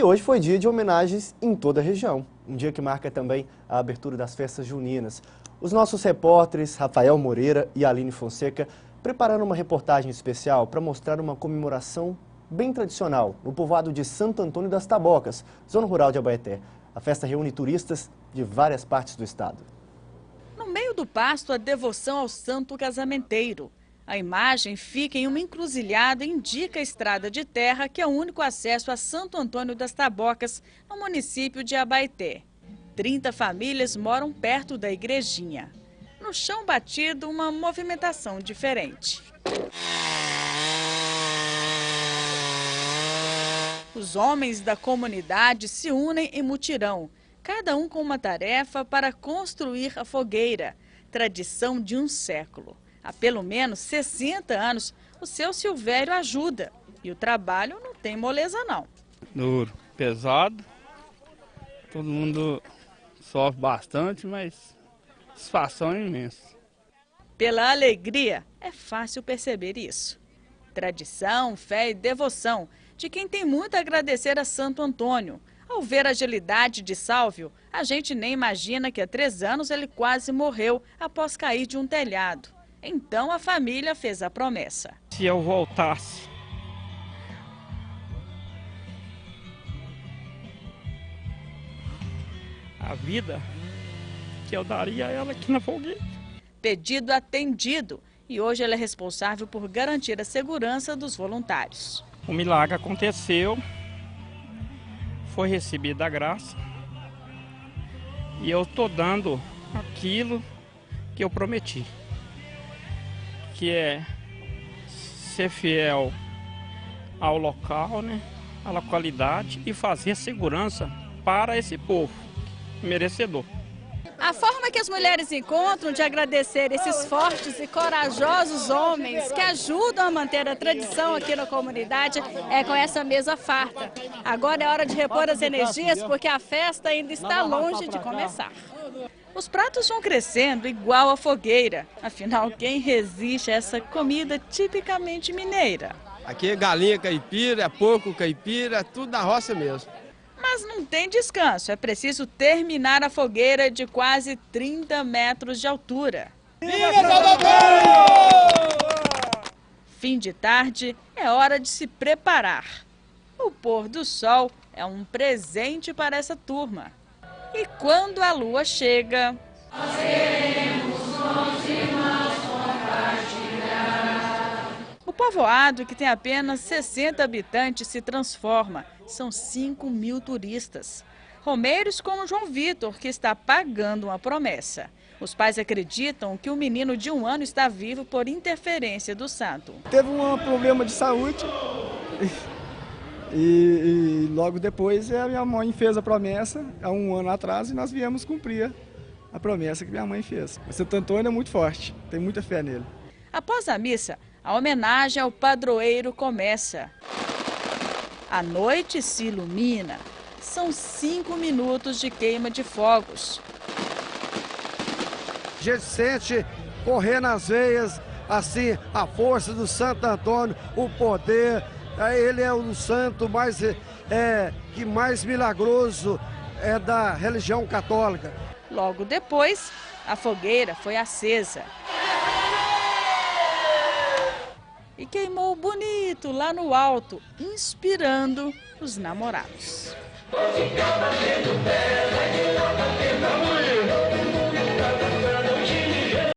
E hoje foi dia de homenagens em toda a região, um dia que marca também a abertura das festas juninas. Os nossos repórteres, Rafael Moreira e Aline Fonseca, prepararam uma reportagem especial para mostrar uma comemoração bem tradicional no povoado de Santo Antônio das Tabocas, zona rural de Abaeté. A festa reúne turistas de várias partes do estado. No meio do pasto, a devoção ao santo casamenteiro. A imagem fica em uma encruzilhada e indica a estrada de terra que é o único acesso a Santo Antônio das Tabocas, no município de Abaeté. 30 famílias moram perto da igrejinha. No chão batido, uma movimentação diferente. Os homens da comunidade se unem em mutirão, cada um com uma tarefa para construir a fogueira, tradição de um século. Há pelo menos 60 anos, o seu Silvério ajuda. E o trabalho não tem moleza, não. Duro, pesado, todo mundo sofre bastante, mas satisfação é imensa. Pela alegria, é fácil perceber isso. Tradição, fé e devoção de quem tem muito a agradecer a Santo Antônio. Ao ver a agilidade de Sálvio, a gente nem imagina que há 3 anos ele quase morreu após cair de um telhado. Então a família fez a promessa. Se eu voltasse, a vida que eu daria a ela aqui na fogueira. Pedido atendido, e hoje ele é responsável por garantir a segurança dos voluntários. O milagre aconteceu, foi recebida a graça e eu estou dando aquilo que eu prometi, que é ser fiel ao local, à localidade e fazer segurança para esse povo merecedor. A forma que as mulheres encontram de agradecer esses fortes e corajosos homens que ajudam a manter a tradição aqui na comunidade é com essa mesa farta. Agora é hora de repor as energias porque a festa ainda está longe de começar. Os pratos vão crescendo igual a fogueira. Afinal, quem resiste a essa comida tipicamente mineira? Aqui é galinha caipira, é porco caipira, é tudo da roça mesmo. Mas não tem descanso, é preciso terminar a fogueira de quase 30 metros de altura. Fim de tarde, é hora de se preparar. O pôr do sol é um presente para essa turma. E quando a lua chega... O povoado, que tem apenas 60 habitantes, se transforma. São 5.000 turistas. Romeiros como João Vitor, que está pagando uma promessa. Os pais acreditam que o menino de 1 ano está vivo por interferência do santo. Teve um problema de saúde e logo depois a minha mãe fez a promessa, há 1 ano atrás, e nós viemos cumprir a promessa que minha mãe fez. O Santo Antônio é muito forte, tem muita fé nele. Após a missa, a homenagem ao padroeiro começa. A noite se ilumina. São 5 minutos de queima de fogos. A gente sente correr nas veias, assim, a força do Santo Antônio, o poder. Ele é o santo que mais milagroso é da religião católica. Logo depois, a fogueira foi acesa. E queimou bonito lá no alto, inspirando os namorados.